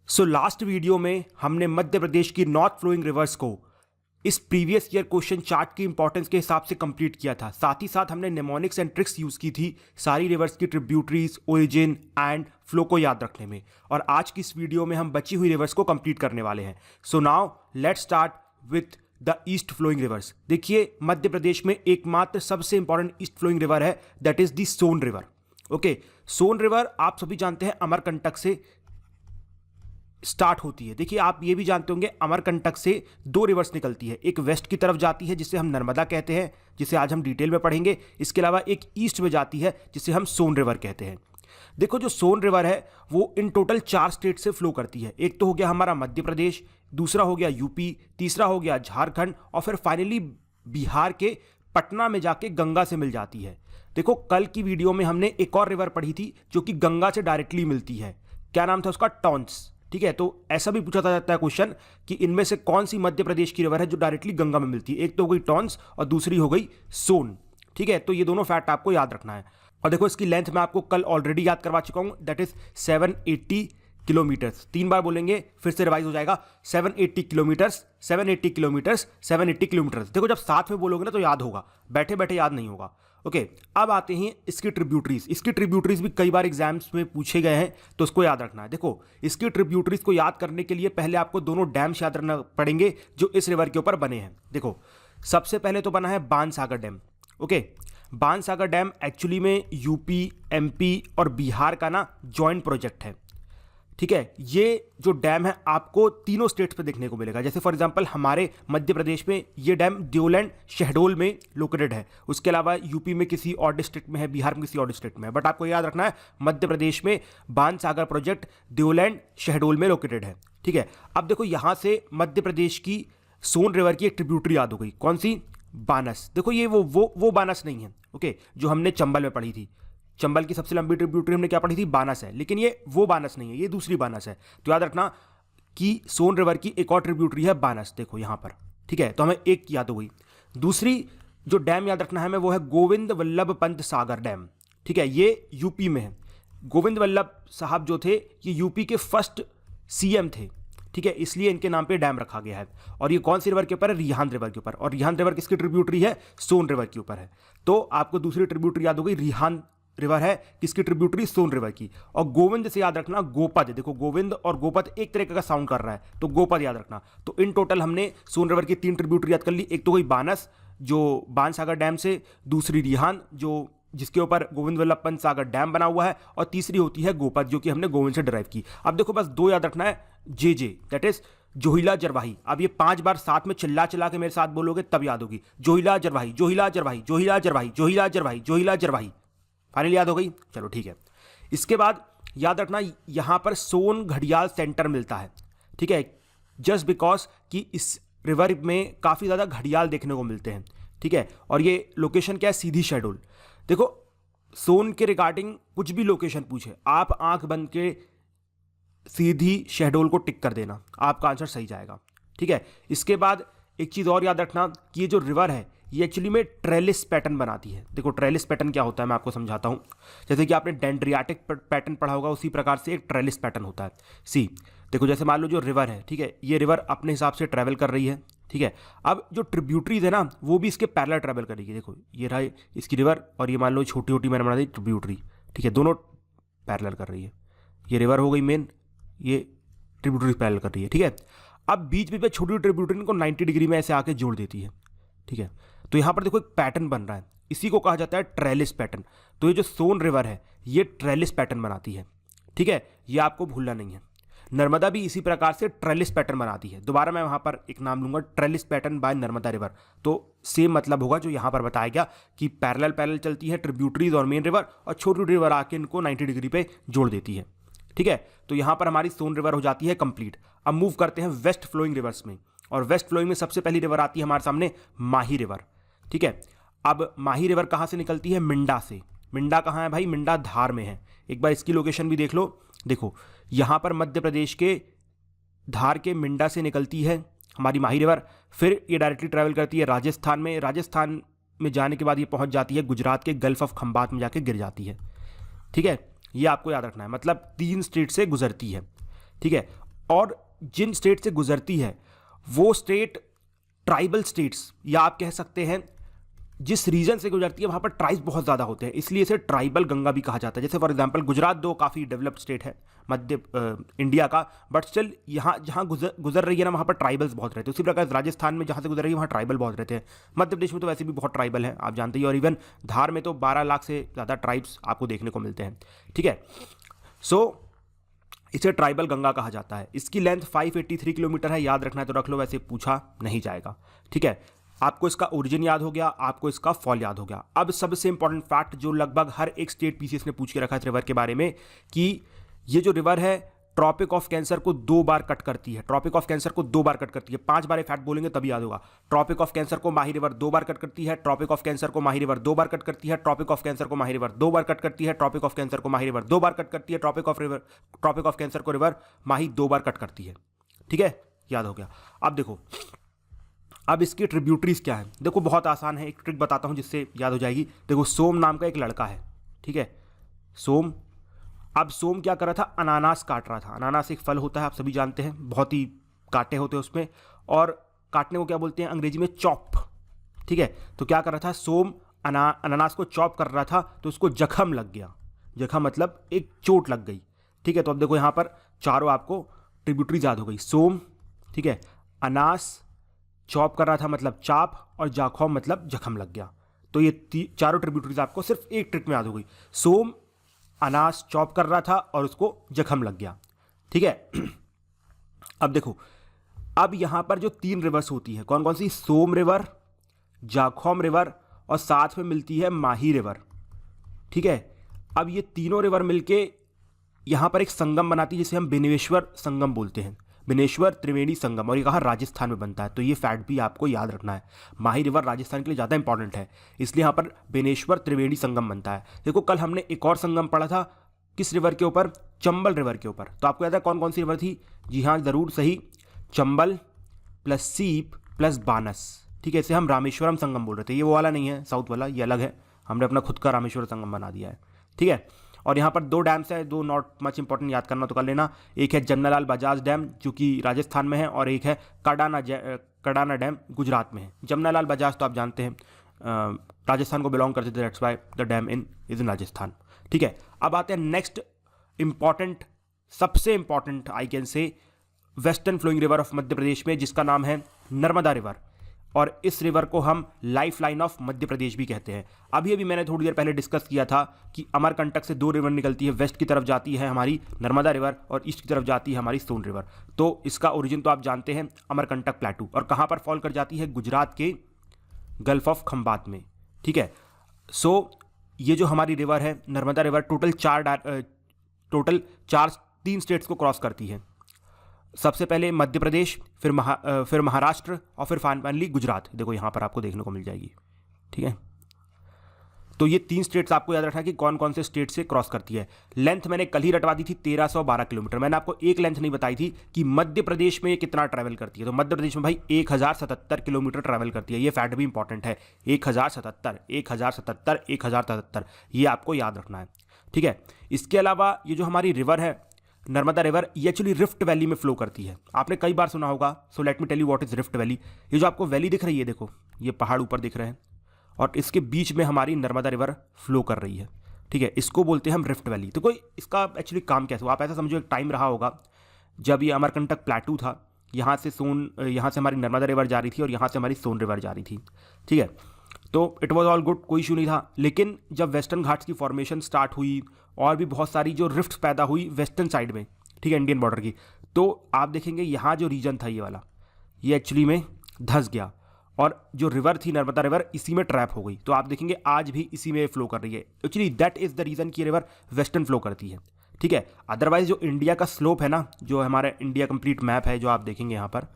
Last video में हमने मध्य प्रदेश की नॉर्थ फ्लोइंग रिवर्स को इस प्रीवियस ईयर क्वेश्चन चार्ट की इंपॉर्टेंस के हिसाब से कंप्लीट किया था। साथ ही साथ हमने नेमोनिक्स एंड ट्रिक्स यूज की थी सारी रिवर्स की ट्रिब्यूटरीज, ओरिजिन एंड फ्लो को याद रखने में। और आज की इस वीडियो में हम बची हुई रिवर्स को कंप्लीट करने वाले हैं। So now let's start with the east flowing rivers. देखिए, मध्य प्रदेश में एकमात्र सबसे इंपॉर्टेंट ईस्ट फ्लोइंग रिवर है, that is the Son river. Okay, Son river आप सभी जानते हैं अमरकंटक से स्टार्ट होती है। देखिए, आप ये भी जानते होंगे अमरकंटक से दो रिवर्स निकलती है, एक वेस्ट की तरफ जाती है जिसे हम नर्मदा कहते हैं, जिसे आज हम डिटेल में पढ़ेंगे। इसके अलावा एक ईस्ट में जाती है जिसे हम सोन रिवर कहते हैं। देखो, जो सोन रिवर है वो इन टोटल 4 स्टेट से फ्लो करती है। एक तो हो गया हमारा मध्य प्रदेश, दूसरा हो गया यूपी, तीसरा हो गया झारखंड और फिर फाइनली बिहार के पटना में जाके गंगा से मिल जाती है। देखो, कल की वीडियो में हमने एक और रिवर पढ़ी थी जो कि गंगा से डायरेक्टली मिलती है। क्या नाम था उसका? टॉन्स। ठीक है, तो ऐसा भी पूछा जाता है क्वेश्चन कि इनमें से कौन सी मध्य प्रदेश की रिवर है जो डायरेक्टली गंगा में मिलती है। एक तो हो गई टॉन्स और दूसरी हो गई सोन। ठीक है, तो ये दोनों फैक्ट आपको याद रखना है। और देखो, इसकी लेंथ मैं आपको कल ऑलरेडी याद करवा चुका हूं, दैट इज 780 किलोमीटर्स। 3 बार बोलेंगे फिर से रिवाइज हो जाएगा। 780 किलोमीटर्स, 780 किलोमीटर्स, 780 किलोमीटर्स। देखो, जब साथ में बोलोगे ना तो याद होगा, बैठे बैठे याद नहीं होगा। ओके, अब आते हैं इसकी ट्रिब्यूटरीज। इसकी ट्रिब्यूटरीज भी कई बार एग्जाम्स में पूछे गए हैं, तो उसको याद रखना है। देखो, इसकी ट्रिब्यूटरीज को याद करने के लिए पहले आपको दोनों डैम्स याद रखना पड़ेंगे जो इस रिवर के ऊपर बने हैं। देखो, सबसे पहले तो बना है Bansagar dam. Okay, Bansagar dam actually में यूपी, एमपी और बिहार का ना जॉइंट प्रोजेक्ट है। ठीक है, ये जो डैम है आपको तीनों स्टेट्स पे देखने को मिलेगा। जैसे फॉर एग्जांपल हमारे मध्य प्रदेश में ये डैम देवलैंड शहडोल में लोकेटेड है। उसके अलावा यूपी में किसी और डिस्ट्रिक्ट में है, बिहार में किसी और डिस्ट्रिक्ट में है। बट आपको याद रखना है मध्य प्रदेश में बाणसागर प्रोजेक्ट देवलैंड शहडोल में लोकेटेड है। ठीक है, अब देखो, यहां से मध्य प्रदेश की सोन रिवर की एक ट्रिब्यूटरी याद हो गई। कौन सी? बानस। देखो, ये वो बानस नहीं है, ओके, जो हमने चंबल में पढ़ी थी। चंबल की सबसे लंबी ट्रिब्यूटरी हमने क्या पढ़ी थी? बानस है। लेकिन ये वो बानस नहीं है, ये दूसरी बानस है। तो याद रखना कि सोन रिवर की एक और ट्रिब्यूटरी है बानस। देखो यहां पर। ठीक है, तो हमें एक याद हो गई। दूसरी जो डैम याद रखना है हमें वो है गोविंद वल्लभ पंत सागर डैम। ठीक है, ये यूपी में है। गोविंद वल्लभ साहब जो थे ये यूपी के फर्स्ट सीएम थे। ठीक है, इसलिए इनके नाम पे डैम रखा गया है। और ये कौन सी रिवर के ऊपर है? रिहांद रिवर के ऊपर। और रिहांद रिवर किसकी ट्रिब्यूटरी है? सोन रिवर के ऊपर है। तो आपको दूसरी ट्रिब्यूटरी याद हो गई, रिहांद रिवर है किसकी ट्रिब्यूटरी? सोन रिवर की। और गोविंद से याद रखना गोपद। देखो, गोविंद और गोपद एक तरीके का साउंड कर रहा है, तो गोपद याद रखना। तो इन टोटल हमने सोन रिवर की 3 ट्रिब्यूटरी याद कर ली। एक तो गई बानस जो बाणसागर डैम से, दूसरी रिहांद जो जिसके ऊपर गोविंद वल्लभ पंत सागर डैम बना हुआ है, और तीसरी होती है गोपद जो कि हमने गोविंद से डिराइव की। अब देखो, बस 2 याद रखना है, जे दैट इज जोहिला जरवाही। अब ये 5 बार साथ में चिल्ला चिल्ला के मेरे साथ बोलोगे तब याद होगी। जोहिला जरवाही, जोहिला जरवाही, जोहिला जरवाही, जोहिला जरवाही, जोहिला जरवाही। फाइनली याद हो गई? चलो ठीक है। इसके बाद याद रखना यहां पर सोन घड़ियाल सेंटर मिलता है। ठीक है, जस्ट बिकॉज कि इस रिवर में काफी ज्यादा घड़ियाल देखने को मिलते हैं। ठीक है, और ये लोकेशन क्या है? सीधी शहडोल। देखो, सोन के रिगार्डिंग कुछ भी लोकेशन पूछे, आप आंख बंद के सीधी शहडोल को टिक कर देना, आपका आंसर सही जाएगा। ठीक है, इसके बाद एक चीज और याद रखना कि ये जो रिवर है ये एक्चुअली में ट्रेलिस पैटर्न बनाती है। देखो, ट्रेलिस पैटर्न क्या होता है मैं आपको समझाता हूं। जैसे कि आपने डेंड्रियाटिक पैटर्न पढ़ा होगा, उसी प्रकार से एक ट्रेलिस पैटर्न होता है। सी, देखो, जैसे मान लो जो रिवर है, ठीक है, ये रिवर अपने हिसाब से ट्रैवल कर रही है। ठीक है, अब जो ट्रिब्यूटरीज है ना वो भी इसके पैरेलल ट्रैवल करेगी। देखो, ये रहा इसकी रिवर, और ये मान लो छोटी छोटी मैंने बना दी ट्रिब्यूटरी। ठीक है, दोनों पैरेलल कर रही है। ये रिवर हो गई मेन, ये ट्रिब्यूटरी पैरेलल कर रही है। ठीक है, अब बीच बीच में छोटी ट्रिब्यूटरी को 90 डिग्री में ऐसे आके जोड़ देती है। ठीक है, तो यहां पर देखो एक पैटर्न बन रहा है, इसी को कहा जाता है ट्रेलिस पैटर्न। तो ये जो सोन रिवर है ये ट्रेलिस पैटर्न बनाती है। ठीक है, ये आपको भूलना नहीं है। नर्मदा भी इसी प्रकार से ट्रेलिस पैटर्न बनाती है। दोबारा मैं वहां पर एक नाम लूंगा, trellis pattern bye Narmada river. तो सेम मतलब होगा जो यहां पर बताया गया कि पैरेलल पैरेलल चलती है ट्रिब्यूटरीज और मेन रिवर, और छोटी रिवर आके इनको 90 डिग्री पे जोड़ देती है। ठीक है, तो यहां पर हमारी सोन रिवर हो जाती है कंप्लीट। अब मूव करते हैं वेस्ट फ्लोइंग रिवर्स में, और वेस्ट फ्लोइंग में सबसे पहली रिवर आती है हमारे सामने माही रिवर। ठीक है, अब माही रिवर कहां से निकलती है? मिंडा से। मिंडा कहां है भाई? मिंडा धार में है। एक बार इसकी लोकेशन भी देख लो। देखो, यहां पर मध्य प्रदेश के धार के मिंडा से निकलती है हमारी माही रिवर। फिर ये डायरेक्टली ट्रैवल करती है राजस्थान में। राजस्थान में जाने के बाद ये पहुंच जाती है गुजरात के गल्फ ऑफ खंबात में जाके गिर जाती है। ठीक है, ये आपको याद रखना है, मतलब 3 स्टेट से गुजरती है। ठीक है, और जिन स्टेट से गुजरती है वो स्टेट ट्राइबल स्टेट्स, या आप कह सकते हैं जिस रीजन से गुजरती है वहाँ पर ट्राइब्स बहुत ज़्यादा होते हैं, इसलिए इसे ट्राइबल गंगा भी कहा जाता है। जैसे फॉर एग्जांपल गुजरात दो काफ़ी डेवलप्ड स्टेट है मध्य इंडिया का, बट स्टिल यहाँ जहाँ गुजर रही है ना वहाँ पर ट्राइबल्स बहुत रहते हैं। उसी प्रकार राजस्थान में जहाँ से गुजर रही है वहाँ ट्राइबल बहुत रहते हैं। मध्य प्रदेश में तो वैसे भी बहुत ट्राइबल है, आप जानते ही, और इवन धार में तो 12 लाख से ज़्यादा ट्राइब्स आपको देखने को मिलते हैं। ठीक है, सो इसे ट्राइबल गंगा कहा जाता है। इसकी लेंथ 583 किलोमीटर है, याद रखना है तो रख लो, वैसे पूछा नहीं जाएगा। ठीक है, आपको इसका ओरिजिन याद हो गया, आपको इसका फॉल याद हो गया। अब सबसे इंपॉर्टेंट फैक्ट जो लगभग हर एक स्टेट पीसीएस ने पूछ के रखा है रिवर के बारे में, कि ये जो रिवर है ट्रॉपिक ऑफ कैंसर को 2 बार कट करती है। ट्रॉपिक ऑफ कैंसर को 2 बार कट करती है। 5 बार फैक्ट बोलेंगे तभी याद होगा। ट्रॉपिक ऑफ कैंसर को माही रिवर 2 बार कट करती है। ट्रॉपिक ऑफ कैंसर को माही रिवर 2 बार कट करती है। ट्रॉपिक ऑफ कैंसर को माही रिवर 2 बार कट करती है। ट्रॉपिक ऑफ कैंसर को माही रिवर 2 बार कट करती है। ट्रॉपिक ऑफ कैंसर को रिवर माही 2 बार कट करती है। ठीक है, याद हो गया। अब देखो, अब इसकी ट्रिब्यूटरीज क्या है। देखो बहुत आसान है, एक ट्रिक बताता हूं जिससे याद हो जाएगी। देखो सोम नाम का एक लड़का है, ठीक है, सोम। अब सोम क्या कर रहा था, अनानास काट रहा था। अनानास एक फल होता है, आप सभी जानते हैं, बहुत ही कांटे होते हैं उसमें, और काटने को क्या बोलते हैं अंग्रेजी में, चॉप। ठीक है, तो क्या कर रहा था सोम, अनानास को चॉप कर रहा था तो उसको जख्म लग गया। जख्म मतलब एक चोट लग गई। ठीक है, तो अब देखो यहाँ पर चारों आपको ट्रिब्यूटरीज याद हो गई। सोम, ठीक है, अनास, चॉप कर रहा था मतलब चाप, और जाखौम मतलब जख्म लग गया। तो ये चारों ट्रिब्यूटरीज आपको सिर्फ एक ट्रिक में याद हो गई। सोम अनास चॉप कर रहा था और उसको जख्म लग गया। ठीक है, अब देखो, अब यहां पर जो 3 रिवर्स होती है, कौन कौन सी, सोम रिवर, जाखौम रिवर, और साथ में मिलती है माही रिवर। ठीक है, अब ये तीनों रिवर मिलके यहां पर एक संगम बनाती है जिसे हम बेनेश्वर संगम बोलते हैं। बेनेश्वर त्रिवेणी संगम, और ये कहाँ, राजस्थान में बनता है। तो ये फैक्ट भी आपको याद रखना है। माही रिवर राजस्थान के लिए ज़्यादा इंपॉर्टेंट है, इसलिए यहाँ पर बेनेश्वर त्रिवेणी संगम बनता है। देखो कल हमने एक और संगम पढ़ा था, किस रिवर के ऊपर, चंबल रिवर के ऊपर। तो आपको याद है कौन कौन सी रिवर थी, जी हाँ ज़रूर सही, चंबल प्लस सीप प्लस बानस। ठीक है, इसे हम रामेश्वरम संगम बोल रहे थे, ये वो वाला नहीं है साउथ वाला, ये अलग है, हमने अपना खुद का रामेश्वर संगम बना दिया है। ठीक है, और यहाँ पर 2 डैम्स है, 2 नॉट मच इंपॉर्टेंट, याद करना तो कर लेना। एक है जमनालाल बजाज डैम जो कि राजस्थान में है, और एक है कडाना डैम गुजरात में है। जमनालाल बजाज तो आप जानते हैं राजस्थान को बिलोंग करते थे, that's why the dam is in Rajasthan. ठीक है, अब आते हैं नेक्स्ट इंपॉर्टेंट, सबसे important I can say western flowing river of Madhya Pradesh में, जिसका नाम है नर्मदा रिवर। और इस रिवर को हम लाइफ लाइन ऑफ मध्य प्रदेश भी कहते हैं। अभी मैंने थोड़ी देर पहले डिस्कस किया था कि अमरकंटक से 2 रिवर निकलती है, वेस्ट की तरफ जाती है हमारी नर्मदा रिवर और ईस्ट की तरफ जाती है हमारी सोन रिवर। तो इसका ओरिजिन तो आप जानते हैं, अमरकंटक प्लेटू, और कहाँ पर फॉल कर जाती है, गुजरात के गल्फ ऑफ खंबात में। ठीक है, सो ये जो हमारी रिवर है नर्मदा रिवर टोटल 3 स्टेट्स को क्रॉस करती है। सबसे पहले मध्य प्रदेश, फिर महाराष्ट्र, और फिर फाइनली गुजरात। देखो यहाँ पर आपको देखने को मिल जाएगी। ठीक है, तो ये 3 स्टेट्स आपको याद रखना कि कौन कौन से स्टेट से क्रॉस करती है। लेंथ मैंने कल ही रटवा दी थी 1312 किलोमीटर। मैंने आपको एक लेंथ नहीं बताई थी कि मध्य प्रदेश में ये कितना ट्रैवल करती है। तो मध्य प्रदेश में भाई 1077 किलोमीटर ट्रैवल करती है। ये फैक्ट भी इंपॉर्टेंट है, 1077 ये आपको याद रखना है। ठीक है, इसके अलावा ये जो हमारी रिवर है नर्मदा रिवर, ये एक्चुअली रिफ्ट वैली में फ्लो करती है। आपने कई बार सुना होगा, so let me tell you what is rift valley. ये जो आपको वैली दिख रही है, देखो ये पहाड़ ऊपर दिख रहे हैं, और इसके बीच में हमारी नर्मदा रिवर फ्लो कर रही है। ठीक है, इसको बोलते हैं हम रिफ्ट वैली। तो कोई इसका एक्चुअली काम कैसे हुआ, आप ऐसा समझो एक टाइम रहा होगा जब ये अमरकंटक प्लेटू था, यहाँ से हमारी नर्मदा रिवर जा रही थी और यहाँ से हमारी सोन रिवर जा रही थी। ठीक है, तो इट वॉज ऑल गुड, कोई इशू नहीं था। लेकिन जब वेस्टर्न घाट्स की फॉर्मेशन स्टार्ट हुई और भी बहुत सारी जो रिफ्ट पैदा हुई वेस्टर्न साइड में, ठीक है, इंडियन बॉर्डर की, तो आप देखेंगे यहाँ जो रीजन था ये वाला, ये एक्चुअली में धंस गया, और जो रिवर थी नर्मदा रिवर इसी में ट्रैप हो गई। तो आप देखेंगे आज भी इसी में फ्लो कर रही है। Actually that is the reason कि रिवर वेस्टर्न फ्लो करती है। ठीक है, अदरवाइज जो इंडिया का स्लोप है ना, जो हमारा इंडिया कंप्लीट मैप है जो आप देखेंगे यहाँ पर,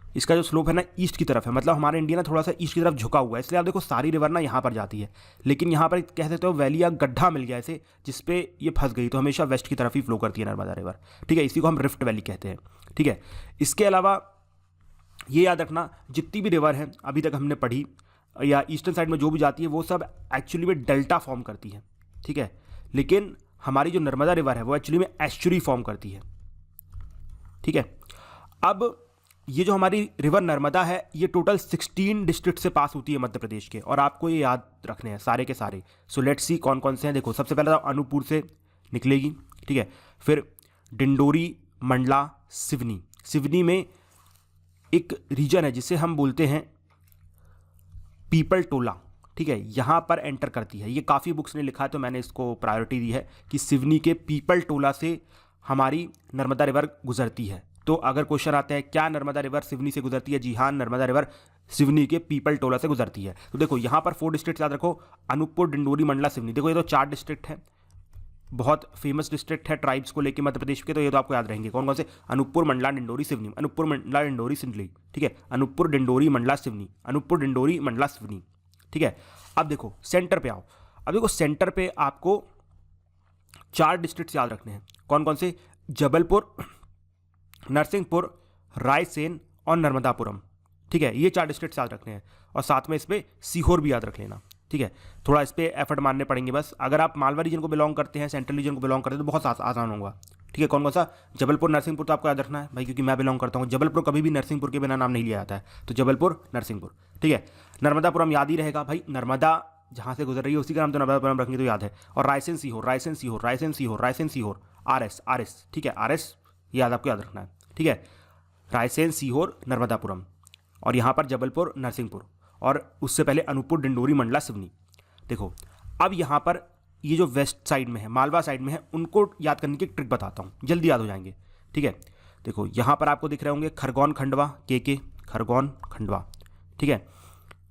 इसका जो स्लोप है ना ईस्ट की तरफ है, मतलब हमारा इंडिया ना थोड़ा सा ईस्ट की तरफ झुका हुआ है, इसलिए आप देखो सारी रिवर ना यहाँ पर जाती है। लेकिन यहाँ पर कह सकते हो वैली या गड्ढा मिल गया इसे, जिसपे ये फंस गई, तो हमेशा वेस्ट की तरफ ही फ्लो करती है नर्मदा रिवर। ठीक है, इसी को हम रिफ्ट वैली कहते हैं। ठीक है, इसके अलावा ये याद रखना, जितनी भी रिवर हैं अभी तक हमने पढ़ी या ईस्टर्न साइड में जो भी जाती है वो सब एक्चुअली में डेल्टा फॉर्म करती है। ठीक है, लेकिन हमारी जो नर्मदा रिवर है वो एक्चुअली में एस्चुरी फॉर्म करती है। ठीक है। अब ये जो हमारी रिवर नर्मदा है ये टोटल 16 डिस्ट्रिक्ट से पास होती है मध्य प्रदेश के, और आपको ये याद रखने हैं सारे के सारे। सो लेट्स सी कौन कौन से हैं। देखो सबसे पहले तो अनूपपुर से निकलेगी, ठीक है। फिर डिंडोरी, मंडला, सिवनी। सिवनी में एक रीजन है जिसे हम बोलते हैं पीपल टोला, ठीक है, यहाँ पर एंटर करती है। ये काफ़ी बुक्स ने लिखा है तो मैंने इसको प्रायोरिटी दी है कि सिवनी के पीपल टोला से हमारी नर्मदा रिवर गुजरती है। तो अगर क्वेश्चन आता है क्या नर्मदा रिवर सिवनी से गुजरती है, जी हाँ, नर्मदा रिवर सिवनी के पीपल टोला से गुजरती है। तो देखो यहाँ पर 4 डिस्ट्रिक्ट याद रखो, अनूपपुर, डिंडोरी, मंडला, सिवनी। देखो ये तो 4 डिस्ट्रिक्ट हैं, बहुत फेमस डिस्ट्रिक्ट है ट्राइब्स को लेकर मध्य प्रदेश के, तो ये तो आपको याद रहेंगे कौन कौन से, अनूपपुर, मंडला, डिंडोरी, सिवनी। अनूपपुर, मंडला, डिंडोरी, सिवनी, ठीक है। अनूपपुर, डिंडोरी, मंडला, सिवनी। अनूपपुर, डिंडोरी, मंडला, सिवनी, ठीक है। अब देखो सेंटर पे आओ। अब देखो सेंटर पे आपको 4 डिस्ट्रिक्ट याद रखने हैं। कौन कौन से, जबलपुर, नरसिंहपुर, रायसेन और नर्मदापुरम, ठीक है। ये 4 डिस्ट्रिक्ट याद रखने हैं, और साथ में इस पर सीहोर भी याद रख लेना, ठीक है। थोड़ा इस पर एफर्ट मारने पड़ेंगे बस। अगर आप मालवा रीजन को बिलोंग करते हैं, सेंट्रल रीजन को बिलोंग करते हैं तो बहुत आसान होगा, ठीक है। कौन कौन सा, जबलपुर, नरसिंहपुर तो आपको याद रखना है भाई, क्योंकि मैं बिलोंग करता हूँ। जबलपुर कभी भी नरसिंहपुर के बिना नाम नहीं लिया जाता है, तो जबलपुर, नरसिंहपुर, ठीक है। नर्मदापुरम याद ही रहेगा भाई, नर्मदा जहाँ से गुजर रही है उसी का नाम तो नर्मदापुरम रखेंगे तो याद है। और रायसेन, सीहोर, रायसेन, सीहोर, रायसेन, सीहोर, रायसेन, सीहोर, आरएस, ठीक है, आरएस याद आपको याद रखना है, ठीक है। रायसेन, सीहोर, नर्मदापुरम, और यहाँ पर जबलपुर, नरसिंहपुर, और उससे पहले अनूपपुर, डिंडोरी, मंडला, सिवनी। देखो अब यहाँ पर ये जो वेस्ट साइड में है, मालवा साइड में है, उनको याद करने की एक ट्रिक बताता हूँ, जल्दी याद हो जाएंगे, ठीक है। देखो यहाँ पर आपको दिख रहे होंगे खरगोन, खंडवा, के, खरगोन, खंडवा, ठीक है।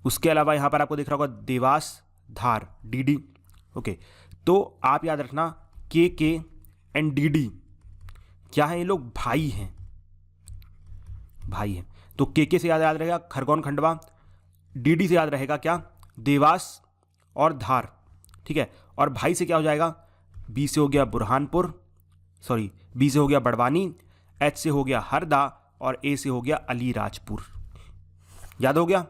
उसके अलावा यहाँ पर आपको दिख रहा होगा देवास, धार, डीडी, ओके। तो आप याद रखना के एंड डीडी क्या है, ये लोग भाई हैं, भाई हैं। तो के से याद रहेगा खरगोन, खंडवा, डीडी से याद रहेगा क्या, देवास और धार, ठीक है। और भाई से क्या हो जाएगा, बी से हो गया बुरहानपुर, सॉरी बी से हो गया बड़वानी, एच से हो गया हरदा, और ए से हो गया अलीराजपुर। याद हो गया,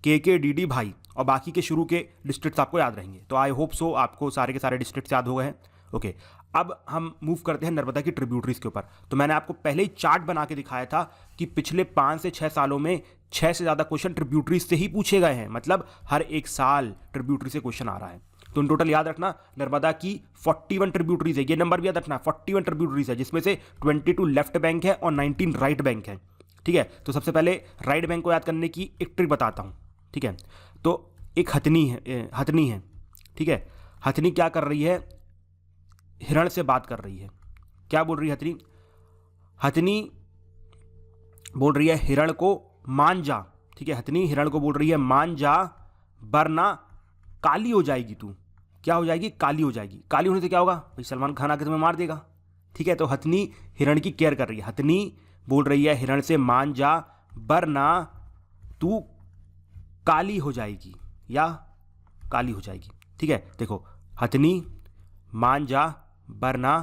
के डी भाई, और बाकी के शुरू के डिस्ट्रिक्ट्स आपको याद रहेंगे। तो आई होप सो आपको सारे के सारे डिस्ट्रिक्ट्स याद हो गए हैं, ओके। अब हम मूव करते हैं नर्मदा की ट्रिब्यूटरीज के ऊपर। तो मैंने आपको पहले ही चार्ट बना के दिखाया था कि पिछले 5 से 6 सालों में 6 से ज़्यादा क्वेश्चन ट्रिब्यूटरीज से ही पूछे गए हैं, मतलब हर एक साल ट्रिब्यूटरी से क्वेश्चन आ रहा है। तो इन टोटल याद रखना नर्मदा की 41 ट्रिब्यूटरीज है, ये नंबर भी याद रखना, 41 ट्रिब्यूटरीज है, जिसमें से 22 लेफ्ट बैंक है और 19 राइट बैंक है, ठीक है। तो सबसे पहले राइट बैंक को याद करने की एक ट्रिक बताता हूँ, ठीक है। तो एक हथनी है, ठीक है। हथनी क्या कर रही है, हिरण से बात कर रही है। क्या बोल रही है हथनी, हथनी बोल रही है हिरण को मान जा, ठीक है। हथनी हिरण को बोल रही है मान जा वरना काली हो जाएगी तू। क्या हो जाएगी, काली हो जाएगी। काली होने से क्या होगा भाई, सलमान खान आके तुम्हें मार देगा, ठीक है। तो हथनी हिरण की केयर कर रही है। हथनी बोल रही है हिरण से मान जा वरना तू काली हो जाएगी या काली हो जाएगी, ठीक है। देखो हथनी मान जा वरना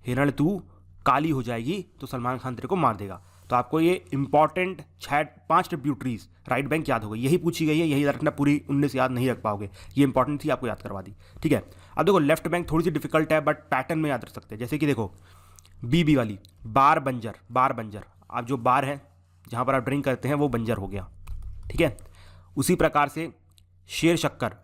हिरण तू काली हो जाएगी तो सलमान खान तेरे को मार देगा। तो आपको ये इंपॉर्टेंट 5 ट्रिब्यूटरीज राइट बैंक याद हो गई, यही पूछी गई है, यही याद रखना, पूरी 19 याद नहीं रख पाओगे, ये इंपॉर्टेंट थी, आपको याद करवा दी, ठीक है। अब देखो लेफ्ट बैंक थोड़ी सी डिफिकल्ट है बट पैटर्न में याद रख सकते हैं। जैसे कि देखो बी वाली बार बंजर, आप जो बार है जहाँ पर आप ड्रिंक करते हैं वो बंजर हो गया, ठीक है। उसी प्रकार से शेर शक्कर,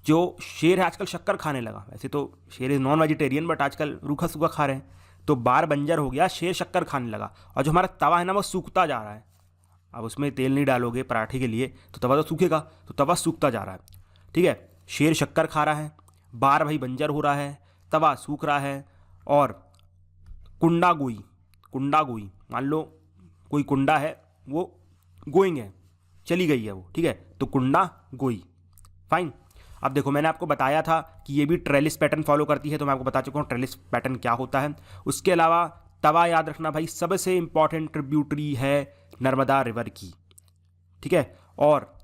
जो शेर है आजकल शक्कर खाने लगा, वैसे तो शेर इज नॉन वेजिटेरियन बट आजकल रूखा सूखा खा रहे हैं, तो बार बंजर हो गया, शेर शक्कर खाने लगा। और जो हमारा तवा है ना वो सूखता जा रहा है, अब उसमें तेल नहीं डालोगे पराठे के लिए तो तवा तो सूखेगा, तो तवा सूखता जा रहा है, ठीक है। शेर शक्कर खा रहा है, बार भाई बंजर हो रहा है, तवा सूख रहा है, और कुंडा गोई, मान लो कोई कुंडा है वो गोइंग है, चली गई है वो, ठीक है, तो कुंडा गोई, फाइन। अब देखो मैंने आपको बताया था कि ये भी ट्रेलिस पैटर्न फॉलो करती है, तो मैं आपको बता चुका हूँ ट्रेलिस पैटर्न क्या होता है। उसके अलावा तवा याद रखना भाई, सबसे इंपॉर्टेंट ट्रिब्यूटरी है नर्मदा रिवर की, ठीक है। और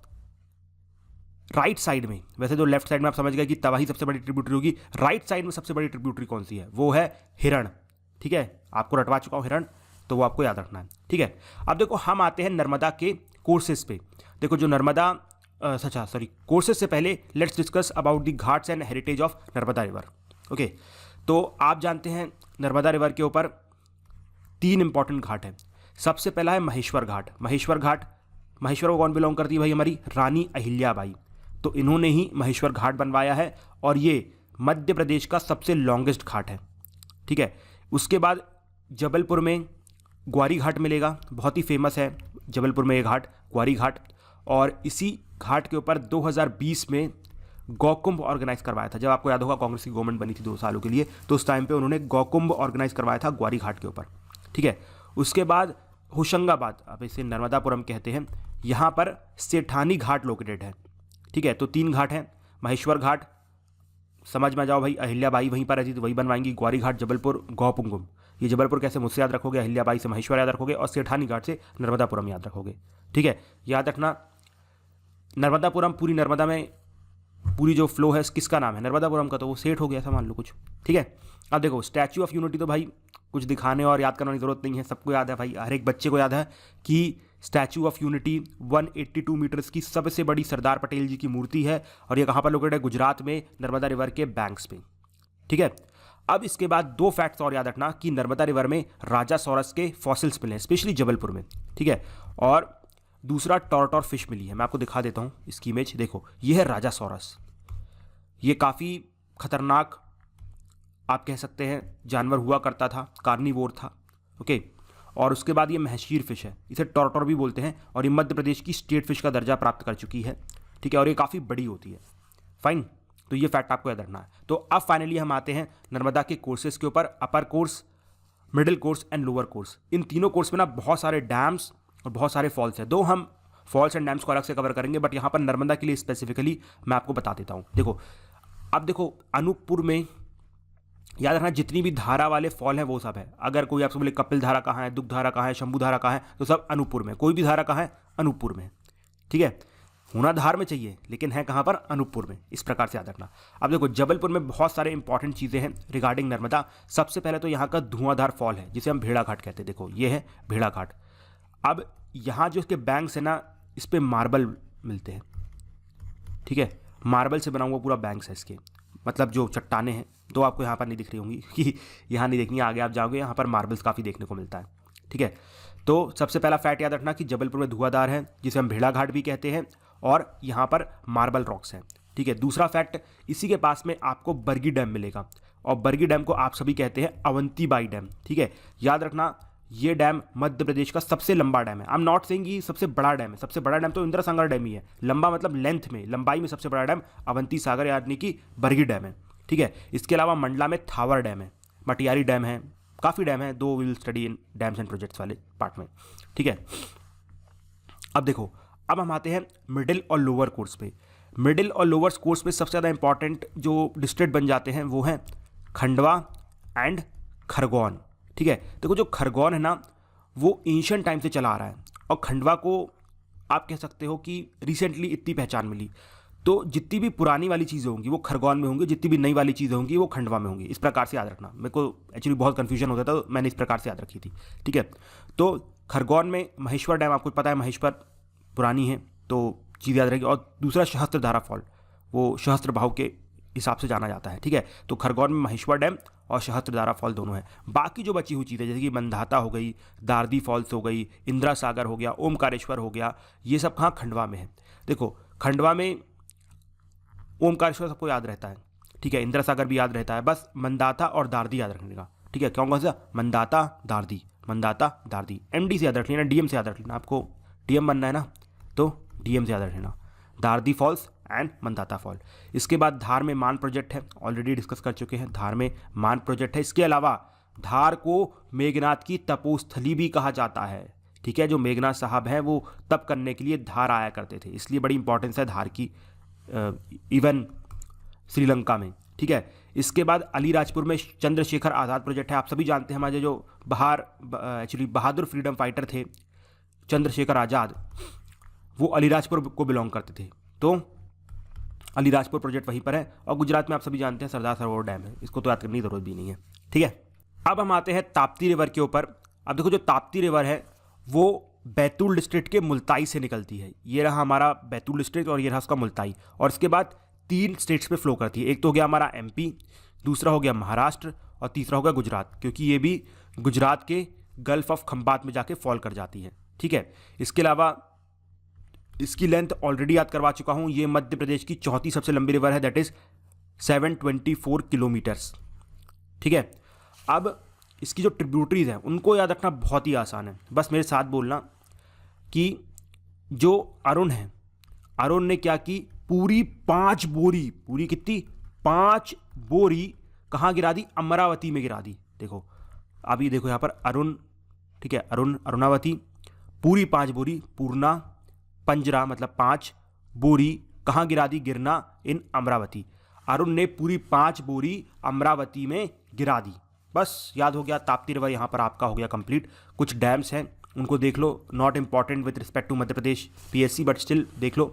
राइट साइड में, वैसे तो लेफ्ट साइड में आप समझ गए कि तवा ही सबसे बड़ी ट्रिब्यूटरी होगी, राइट साइड में सबसे बड़ी ट्रिब्यूटरी कौन सी है, वो है हिरण, ठीक है। आपको रटवा चुका हूँ हिरण, तो वो आपको याद रखना है, ठीक है। अब देखो हम आते हैं नर्मदा के कोर्सेज पे। देखो जो नर्मदा कोर्सेज से पहले let's discuss about the Ghats and heritage of Narmada river, okay. तो आप जानते हैं नर्मदा रिवर के ऊपर 3 इंपॉर्टेंट घाट हैं। सबसे पहला है महेश्वर घाट। महेश्वर को कौन बिलोंग करती है भाई? हमारी रानी अहिल्याबाई। तो इन्होंने ही महेश्वर घाट बनवाया है और ये मध्य प्रदेश का सबसे लॉन्गेस्ट घाट है। ठीक है, उसके बाद जबलपुर में ग्वारी घाट मिलेगा, बहुत ही फेमस है जबलपुर में ये घाट, ग्वारी घाट। और इसी घाट के ऊपर 2020 में गौकुंभ ऑर्गेनाइज करवाया था। जब आपको याद होगा कांग्रेस की गवर्नमेंट बनी थी 2 सालों के लिए, तो उस टाइम पे उन्होंने गौकुंभ ऑर्गेनाइज करवाया था ग्वारी घाट के ऊपर। ठीक है, उसके बाद होशंगाबाद, अब इसे नर्मदापुरम कहते हैं, यहाँ पर सेठानी घाट लोकेटेड है। ठीक है, तो 3 घाट हैं। महेश्वर घाट समझ में जाओ भाई, अहिल्याबाई वहीं पर रहती थी, वही बनवाएंगी। ग्वारी घाट जबलपुर, गौपुंगुम, ये जबलपुर कैसे मुझसे याद रखोगे, अहिल्याबाई से महेश्वर याद रखोगे, और सेठानी घाट से नर्मदापुरम याद रखोगे। ठीक है, याद रखना नर्मदापुरम पूरी नर्मदा में पूरी जो फ्लो है किसका नाम है? नर्मदापुरम का। तो वो सेठ हो गया था मान लो कुछ। ठीक है, अब देखो स्टैच्यू ऑफ यूनिटी तो भाई कुछ दिखाने और याद करने की जरूरत नहीं है, सबको याद है भाई, हर एक बच्चे को याद है कि स्टैच्यू ऑफ यूनिटी 182 मीटर्स की सबसे बड़ी सरदार पटेल जी की मूर्ति है और ये कहाँ पर लोकेटेड है? गुजरात में, नर्मदा रिवर के बैंक्स पे। ठीक है, अब इसके बाद 2 फैक्ट्स और याद रखना कि नर्मदा रिवर में राजा सौरस के फॉसिल्स मिले हैं, स्पेशली जबलपुर में। ठीक है, और दूसरा टॉर्टोर फिश मिली है। मैं आपको दिखा देता हूँ इसकी इमेज, देखो ये है राजा सौरस। ये काफ़ी खतरनाक आप कह सकते हैं जानवर हुआ करता था, कार्निवोर था। ओके, और उसके बाद ये महशीर फिश है, इसे टॉर्टोर भी बोलते हैं, और ये मध्य प्रदेश की स्टेट फिश का दर्जा प्राप्त कर चुकी है। ठीक है, और ये काफ़ी बड़ी होती है। फाइन, तो ये फैक्ट आपको याद रखना है। तो अब फाइनली हम आते हैं नर्मदा के कोर्सेज के ऊपर, upper course, middle course and lower course. इन तीनों कोर्स में ना बहुत सारे डैम्स और बहुत सारे फॉल्स हैं। दो हम फॉल्स एंड डैम्स को अलग से कवर करेंगे, बट यहाँ पर नर्मदा के लिए स्पेसिफिकली मैं आपको बता देता हूँ। देखो, अब देखो अनूपपुर में याद रखना जितनी भी धारा वाले फॉल हैं वो सब है। अगर कोई आपसे बोले कपिल धारा कहाँ है, दुग्ध धारा कहाँ है, शंभू धारा कहाँ है, तो सब अनूपपुर में। कोई भी धारा कहाँ है? अनूपपुर में। ठीक है, होना धार में चाहिए लेकिन है कहाँ पर? अनूपपुर में। इस प्रकार से याद रखना। अब देखो जबलपुर में बहुत सारे इंपॉर्टेंट चीज़ें हैं रिगार्डिंग नर्मदा। सबसे पहले तो यहाँ का धुआंधार फॉल है जिसे हम भेड़ा घाट कहते हैं। देखो ये है भेड़ा घाट। अब यहाँ जो इसके बैंक्स है ना, इस पर मार्बल मिलते हैं। ठीक है, मार्बल से बना हुआ पूरा बैंक्स है इसके, मतलब जो चट्टाने हैं। तो आपको यहाँ पर नहीं दिख रही होंगी कि यहाँ नहीं देखनी, आगे आप जाओगे यहाँ पर मार्बल्स काफ़ी देखने को मिलता है। ठीक है, तो सबसे पहला फैक्ट याद रखना कि जबलपुर में धुआंधार है जिसे हम भेड़ा घाट भी कहते हैं, और यहाँ पर मार्बल रॉक्स हैं। ठीक है, दूसरा फैक्ट, इसी के पास में आपको बरगी डैम मिलेगा, और बरगी डैम को आप सभी कहते हैं अवंतीबाई डैम। ठीक है, याद रखना ये डैम मध्य प्रदेश का सबसे लंबा डैम है। आई एम नॉट सेइंग कि सबसे बड़ा डैम है, सबसे बड़ा डैम तो इंदिरा सागर डैम ही है। लंबा मतलब लेंथ में, लंबाई में सबसे बड़ा डैम अवंती सागर यानी कि बरगी डैम है। ठीक है, इसके अलावा मंडला में थावर डैम है, मटियारी डैम है, काफ़ी डैम है। 2 will study in dams and projects वाले पार्ट में। ठीक है, अब देखो, अब हम आते हैं मिडिल और लोअर कोर्स पे। मिडिल और लोअर कोर्स पे सबसे ज़्यादा इंपॉर्टेंट जो डिस्ट्रिक्ट बन जाते हैं वो हैं खंडवा एंड खरगोन। ठीक है, देखो जो खरगोन है ना वो एंशिएंट टाइम से चला आ रहा है, और खंडवा को आप कह सकते हो कि रिसेंटली इतनी पहचान मिली। तो जितनी भी पुरानी वाली चीज़ें होंगी वो खरगोन में होंगी, जितनी भी नई वाली चीज़ें होंगी वो खंडवा में होंगी। इस प्रकार से याद रखना। मेरे को एक्चुअली बहुत कन्फ्यूजन होता था, तो मैंने इस प्रकार से याद रखी थी। ठीक है, तो खरगोन में महेश्वर डैम, आपको पता है महेश्वर पुरानी है तो चीज़ याद रहेगी। और दूसरा सहस्त्रधारा फॉल, वो सहस्त्र भाव के हिसाब से जाना जाता है। ठीक है, तो खरगोन में महेश्वर डैम और सहस्त्रधारा फॉल दोनों हैं। बाकी जो बची हुई चीज़ें जैसे कि मंदाता हो गई, दारदी फॉल्स हो गई, इंदिरा सागर हो गया, ओमकारेश्वर हो गया, ये सब कहाँ? खंडवा में है। देखो खंडवा में ओमकारेश्वर सबको याद रहता है। ठीक है, इंदिरा सागर भी याद रहता है, बस मंदाता और दारदी याद रखने का। ठीक है, कौन सा? मंदाता दारदी, मंदाता दारदी। MD से याद रख लेना, DM से याद रख लेना। आपको DM बनना है ना, तो DM से याद रख लेना। दारदी फॉल्स एंड मंदाता फॉल। इसके बाद धार में मान प्रोजेक्ट है, ऑलरेडी डिस्कस कर चुके हैं। धार में मान प्रोजेक्ट है। इसके अलावा धार को मेघनाथ की तपोस्थली भी कहा जाता है। ठीक है, जो मेघनाथ साहब हैं वो तप करने के लिए धार आया करते थे, इसलिए बड़ी इंपॉर्टेंस है धार की, इवन श्रीलंका में। ठीक है, इसके बाद अलीराजपुर में चंद्रशेखर आज़ाद प्रोजेक्ट है। आप सभी जानते हैं हमारे जो एक्चुअली बहादुर फ्रीडम फाइटर थे चंद्रशेखर आज़ाद, वो अलीराजपुर को बिलोंग करते थे। तो अलीराजपुर प्रोजेक्ट वहीं पर है। और गुजरात में आप सभी जानते हैं सरदार सरोवर डैम है, इसको तो याद करने की जरूरत भी नहीं है। ठीक है, अब हम आते हैं ताप्ती रिवर के ऊपर। अब देखो जो ताप्ती रिवर है वो बैतूल डिस्ट्रिक्ट के मुल्ताई से निकलती है। ये रहा हमारा बैतूल डिस्ट्रिक्ट और ये रहा उसका मुल्ताई, और इसके बाद 3 स्टेट्स पे फ्लो करती है। एक तो हो गया हमारा MP, दूसरा हो गया महाराष्ट्र, और तीसरा हो गया गुजरात, क्योंकि ये भी गुजरात के गल्फ ऑफ खंबात में जाके फॉल कर जाती है। ठीक है, इसके अलावा इसकी लेंथ ऑलरेडी याद करवा चुका हूँ, ये मध्य प्रदेश की चौथी सबसे लंबी रिवर है, दैट इज 724 किलोमीटर्स। ठीक है, अब इसकी जो ट्रिब्यूटरीज हैं उनको याद रखना बहुत ही आसान है, बस मेरे साथ बोलना कि जो अरुण है, अरुण ने क्या की, पूरी 5 बोरी, पूरी कितनी, 5 बोरी कहाँ गिरा दी, अमरावती में गिरा दी। देखो अभी देखो यहाँ पर अरुण, ठीक है, अरुण, अरुणावती, पूरी 5 बोरी, पूर्णा, पंजरा मतलब 5 बोरी कहाँ गिरा दी, गिरना इन अमरावती। अरुण ने पूरी 5 बोरी अमरावती में गिरा दी। बस याद हो गया, ताप्ती रिवर यहाँ पर आपका हो गया कंप्लीट। कुछ डैम्स हैं उनको देख लो, not important with respect to Madhya Pradesh PSC, but still देख लो।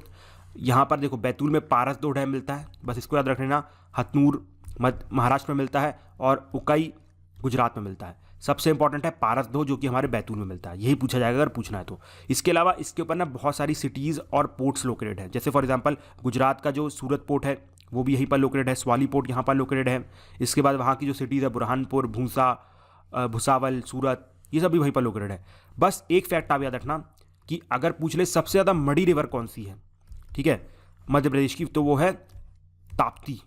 यहाँ पर देखो बैतूल में पारस 2 डैम मिलता है, बस इसको याद रख लेना। हथनूर महाराष्ट्र में मिलता है और उकाई गुजरात में मिलता है। सबसे इंपॉर्टेंट है पारस 2 जो कि हमारे बैतूल में मिलता है, यही पूछा जाएगा अगर पूछना है तो। इसके अलावा इसके ऊपर ना बहुत सारी सिटीज़ और पोर्ट्स लोकेटेड हैं, जैसे फॉर एग्जांपल गुजरात का जो सूरत पोर्ट है वो भी यहीं पर लोकेटेड है, स्वाली पोर्ट यहाँ पर लोकेटेड है। इसके बाद वहाँ की जो सिटीज़ है बुरहानपुर, भूसावल, सूरत, ये सब भी वहीं पर लोकेटेड है। बस एक फैक्ट आप याद रखना कि अगर पूछ ले सबसे ज़्यादा बड़ी रिवर कौन सी है, ठीक है, मध्य प्रदेश की, तो वो है ताप्ती।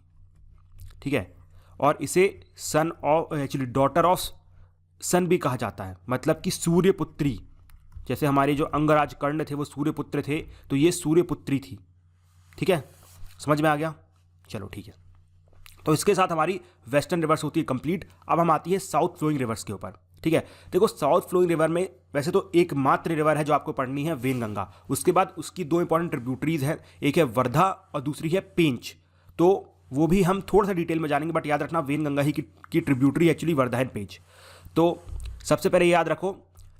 ठीक है, और इसे sun of, actually daughter of sun भी कहा जाता है, मतलब कि सूर्यपुत्री। जैसे हमारे जो अंगराज कर्ण थे वो सूर्यपुत्र थे, तो ये सूर्यपुत्री थी। ठीक है, समझ में आ गया, चलो ठीक है। तो इसके साथ हमारी वेस्टर्न रिवर्स होती है कंप्लीट। अब हम आती है साउथ फ्लोइंग रिवर्स के ऊपर। ठीक है, देखो साउथ फ्लोइंग रिवर में वैसे तो एकमात्र रिवर है जो आपको पढ़नी है, वेनगंगा। उसके बाद उसकी 2 इंपॉर्टेंट ट्रिब्यूटरीज हैं, एक है वर्धा और दूसरी है पेंच। तो वो भी हम थोड़ा सा डिटेल में जानेंगे, बट याद रखना वेनगंगा ही की ट्रिब्यूटरी एक्चुअली वर्धा एंड पेंच। तो सबसे पहले याद रखो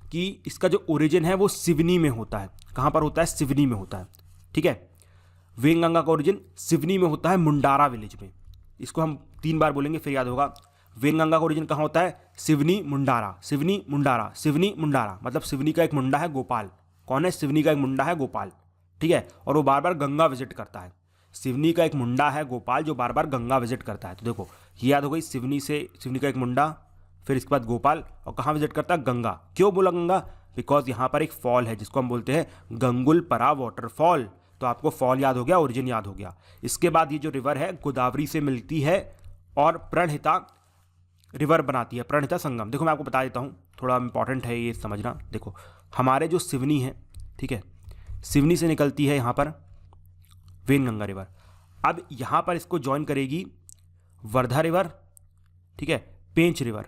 कि इसका जो ओरिजिन है वो सिवनी में होता है। कहाँ पर होता है, सिवनी में होता है। ठीक है, वेनगंगा का ओरिजिन सिवनी में होता है, मुंडारा विलेज में। इसको हम 3 बार बोलेंगे फिर याद होगा। वेनगंगा का ओरिजिन कहाँ होता है, सिवनी मुंडारा, सिवनी मुंडारा, सिवनी मुंडारा, मतलब सिवनी का एक मुंडा है गोपाल। कौन है, सिवनी का एक मुंडा है गोपाल। ठीक है, और वो बार बार गंगा विजिट करता है। सिवनी का एक मुंडा है गोपाल जो बार बार गंगा विजिट करता है। तो देखो ये याद हो गई, सिवनी से, सिवनी का एक मुंडा, फिर इसके बाद गोपाल, और कहाँ विजिट करता है, गंगा। क्यों बोला गंगा, बिकॉज यहाँ पर एक फॉल है जिसको हम बोलते हैं गंगुलपरा वाटरफॉल। तो आपको फॉल याद हो गया, ओरिजिन याद हो गया। इसके बाद ये जो रिवर है गोदावरी से मिलती है और प्रणहिता रिवर बनाती है, प्रणहिता संगम। देखो मैं आपको बता देता हूँ, थोड़ा इंपॉर्टेंट है ये समझना। देखो हमारे जो सिवनी है, ठीक है, सिवनी से निकलती है यहाँ पर वेनगंगा रिवर। अब यहाँ पर इसको ज्वाइन करेगी वर्धा रिवर, ठीक है, पेंच रिवर,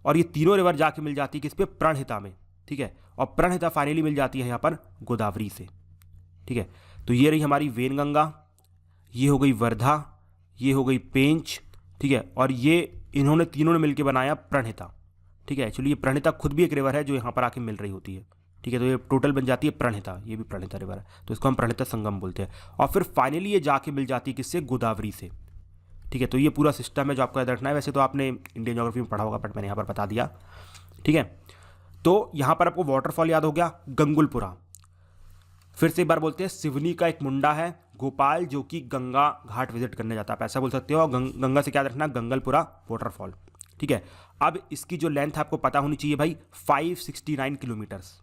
और ये तीनों रिवर जाके मिल जाती है किस पे, प्रणहिता में। ठीक है, और प्रणहिता फाइनली मिल जाती है यहाँ पर गोदावरी से। ठीक है, तो ये रही हमारी वेनगंगा, ये हो गई वर्धा, ये हो गई पेंच। ठीक है, और ये इन्होंने तीनों ने मिलकर बनाया प्रणहिता। ठीक है, एक्चुअली ये प्रणहिता खुद भी एक रिवर है जो यहाँ पर आके मिल रही होती है। ठीक है, तो ये टोटल बन जाती है प्रणहिता, ये भी प्रणहिता रिवर है, तो इसको हम प्रणहिता संगम बोलते हैं। और फिर फाइनली ये जाके मिल जाती है किससे, गोदावरी से। ठीक है, तो ये पूरा सिस्टम है जो आपको याद रखना है। वैसे तो आपने इंडियन ज्योग्राफी में पढ़ा होगा, बट मैंने यहाँ पर बता दिया। ठीक है, तो यहाँ पर आपको वाटरफॉल याद हो गया, गंगुलपुरा। फिर से एक बार बोलते हैं, सिवनी का एक मुंडा है गोपाल जो कि गंगा घाट विजिट करने जाता है, आप ऐसा बोल सकते हो। और गंगा से क्या रखना, गंगलपुरा वाटरफॉल। ठीक है, अब इसकी जो लेंथ आपको पता होनी चाहिए भाई, 569 किलोमीटर्स।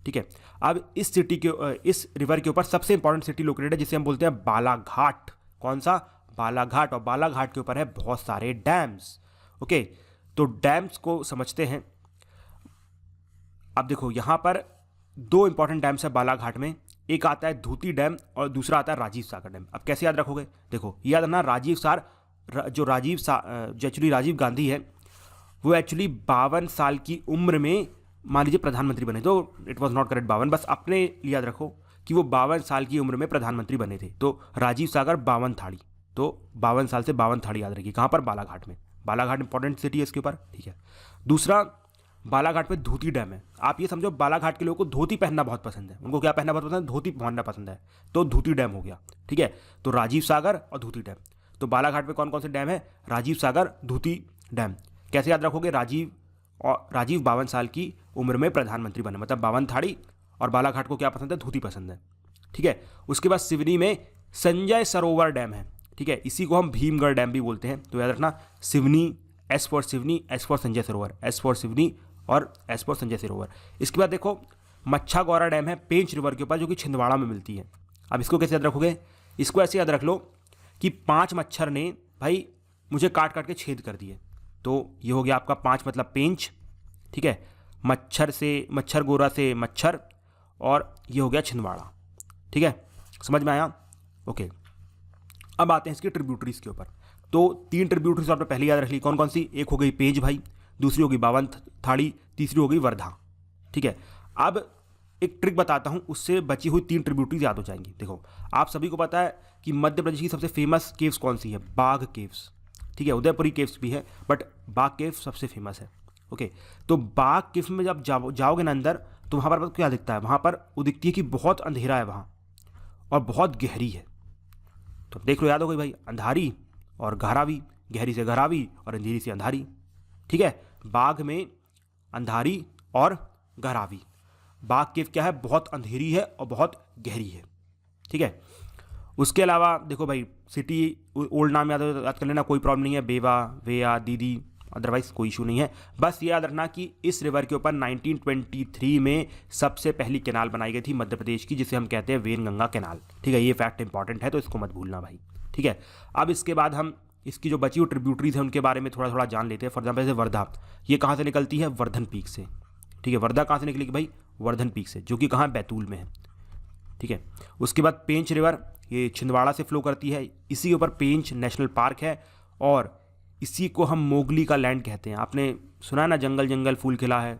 ठीक है, अब इस सिटी के, इस रिवर के ऊपर सबसे इंपॉर्टेंट सिटी लोकेटेड है जिसे हम बोलते हैं बालाघाट। कौन सा, बालाघाट। और बालाघाट के ऊपर है बहुत सारे डैम्स। ओके, तो डैम्स को समझते हैं। अब देखो यहाँ पर 2 इंपॉर्टेंट डैम्स है बालाघाट में, एक आता है धूती डैम और दूसरा आता है राजीव सागर डैम। अब कैसे याद रखोगे, देखो याद रखना, जो एक्चुअली राजीव गांधी है वो एक्चुअली 52 साल की उम्र में मान लीजिए प्रधानमंत्री बने। तो इट वॉज नॉट करेक्ट 52, बस अपने याद रखो कि वो 52 साल की उम्र में प्रधानमंत्री बने थे। तो राजीव सागर 52 थाड़ी, तो 52 साल से 52 थाड़ी याद रखिए। कहाँ पर, बालाघाट में। बालाघाट इंपॉर्टेंट सिटी है इसके ऊपर। ठीक है, दूसरा बालाघाट पे धोती डैम है। आप ये समझो बालाघाट के लोगों को धोती पहनना बहुत पसंद है। उनको क्या पहनना बहुत पसंद है, धोती पहनना पसंद है, तो धोती डैम हो गया। ठीक है, तो राजीव सागर और धोती डैम। तो बालाघाट पे कौन कौन से डैम है, राजीव सागर, धोती डैम। कैसे याद रखोगे, राजीव 52 साल की उम्र में प्रधानमंत्री बने, मतलब 52 थाड़ी, और बालाघाट को क्या पसंद है, धोती पसंद है। ठीक है, उसके बाद सिवनी में संजय सरोवर डैम है। ठीक है, इसी को हम भीमगढ़ डैम भी बोलते हैं। तो याद रखना, Seoni, S for Seoni, S for Sanjay Sarovar, S for Seoni और एज पर संजय सरोवर। इसके बाद देखो मच्छा गौरा डैम है पेंच रिवर के ऊपर, जो कि छिंदवाड़ा में मिलती है। अब इसको कैसे याद रखोगे, इसको ऐसे याद रख लो कि 5 मच्छर ने भाई मुझे काट काट के छेद कर दिए, तो ये हो गया आपका 5 मतलब पेंच, ठीक है। मच्छर से मच्छर गोरा से मच्छर, और ये हो गया छिंदवाड़ा, ठीक है। समझ में आया? ओके। अब आते हैं इसकी ट्रिब्यूटरीज के ऊपर। तो 3 ट्रिब्यूटरीज आपने पहले याद रख ली, कौन कौन सी? एक हो गई पेंच भाई, दूसरी होगी बावन थाड़ी, तीसरी हो गई वर्धा, ठीक है। अब एक ट्रिक बताता हूँ, उससे बची हुई 3 ट्रिब्यूटरीज याद हो जाएंगी। देखो आप सभी को पता है कि मध्य प्रदेश की सबसे फेमस केव्स कौन सी है? बाघ केव्स, ठीक है। उदयपुरी केव्स भी है बट बाघ केव सबसे फेमस है, ओके। तो बाघ केव्स में जब जाओगे ना अंदर, तो वहाँ पर क्या दिखता है? वहाँ पर वो दिखती है कि बहुत अंधेरा है वहाँ और बहुत गहरी है। तो देख लो, याद हो गई भाई, अंधारी और गहरावी, गहरी से गहरावी और अंधेरी से अंधारी, ठीक है। बाघ में अंधारी और गहरावी। बाघ केव क्या है? बहुत अंधेरी है और बहुत गहरी है, ठीक है। उसके अलावा देखो भाई, सिटी ओल्ड नाम याद कर लेना, कोई प्रॉब्लम नहीं है, बेवा, वेया, दीदी, अदरवाइज कोई इशू नहीं है। बस ये याद रखना कि इस रिवर के ऊपर 1923 में सबसे पहली कैनाल बनाई गई थी मध्य प्रदेश की, जिसे हम कहते हैं वेनगंगा कैनाल, ठीक है। ये फैक्ट इंपॉर्टेंट है तो इसको मत भूलना भाई, ठीक है। अब इसके बाद हम इसकी जो बची हुई ट्रिब्यूटरीज हैं उनके बारे में थोड़ा थोड़ा जान लेते हैं। फॉर एग्जाम्पल जैसे वर्धा, ये कहाँ से निकलती है? वर्धन पीक से, ठीक है। वर्धा कहाँ से निकलेगी भाई? वर्धन पीक से, जो कि कहाँ? बैतूल में है, ठीक है। उसके बाद पेंच रिवर, ये छिंदवाड़ा से फ्लो करती है, इसी के ऊपर पेंच नेशनल पार्क है और इसी को हम मोगली का लैंड कहते हैं। आपने सुना है ना, जंगल जंगल फूल खिला है,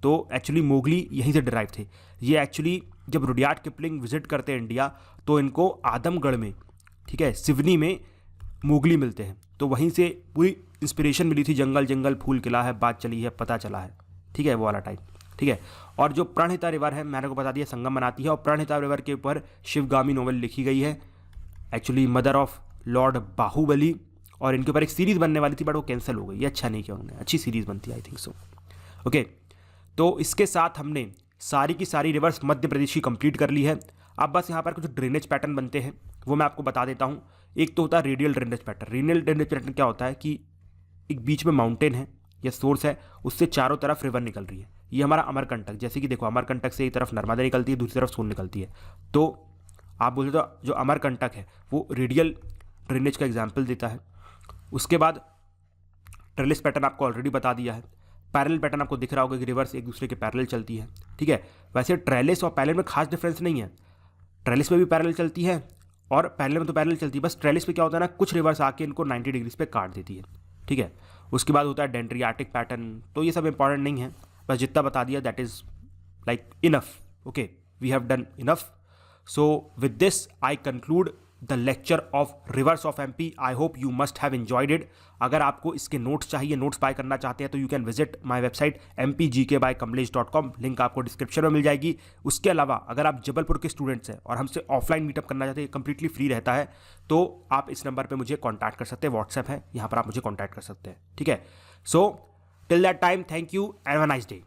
तो एक्चुअली मोगली यहीं से डिराइव थे। ये एक्चुअली जब रुडयार्ड किपलिंग विजिट करते हैं इंडिया, तो इनको आदमगढ़ में, ठीक है, सिवनी में मोगली मिलते हैं, तो वहीं से पूरी इंस्पिरेशन मिली थी, जंगल जंगल फूल खिला है, बात चली है, पता चला है, ठीक है, वो वाला टाइप, ठीक है। और जो प्रणहिता रिवर है, मैंने को बता दिया, संगम बनाती है, और प्रणहिता रिवर के ऊपर शिवगामी नोवेल लिखी गई है, actually mother of lord Baahubali, और इनके ऊपर एक सीरीज़ बनने वाली थी बट वो कैंसिल हो गई। ये अच्छा नहीं किया उन्होंने, अच्छी सीरीज़ बनती आई थिंक सो, ओके। तो इसके साथ हमने सारी की सारी रिवर्स मध्य प्रदेश की कंप्लीट कर ली है। अब बस यहाँ पर कुछ ड्रेनेज पैटर्न बनते हैं, वो मैं आपको बता देता हूँ। एक तो होता है radial drainage pattern. Radial drainage pattern क्या होता है कि एक बीच में माउंटेन है या सोर्स है, उससे चारों तरफ रिवर निकल रही है। ये हमारा अमरकंटक, जैसे कि देखो अमरकंटक से एक तरफ नर्मदा निकलती है, दूसरी तरफ सोन निकलती है, तो आप बोलते तो जो अमरकंटक है वो रेडियल ड्रेनेज का एग्जाम्पल देता है। उसके बाद ट्रेलिस पैटर्न आपको ऑलरेडी बता दिया है। पैरेलल पैटर्न आपको दिख रहा होगा कि रिवर्स एक दूसरे के पैरेलल चलती है, ठीक है। वैसे ट्रेलिस और पैरेलल में खास डिफरेंस नहीं है, ट्रेलिस में भी पैरेलल चलती है और पैरेलल में तो पैरेलल चलती है, बस ट्रेलिस पे क्या होता है ना, कुछ रिवर्स आके इनको 90 डिग्रीज पे काट देती है, ठीक है। उसके बाद होता है डेंड्रियाटिक पैटर्न, तो ये सब इंपॉर्टेंट नहीं है, बस जितना बता दिया that is like enough, okay, we have done enough. So with this I conclude the lecture of rivers of MP. I hope you must have enjoyed it. अगर आपको इसके नोट्स चाहिए, नोट्स बाय करना चाहते हैं, तो you can visit my website mpgkbykamlesh.com, link आपको description में मिल जाएगी। उसके अलावा अगर आप जबलपुर के स्टूडेंट्स हैं और हमसे ऑफलाइन मीटअप करना चाहते हैं, कंप्लीटली फ्री रहता है, तो आप इस नंबर पर मुझे कॉन्टैक्ट कर सकते हैं, व्हाट्सएप है, यहाँ पर आप मुझे कॉन्टैक्ट कर सकते हैं, ठीक है। So till that time, thank you and have a nice day.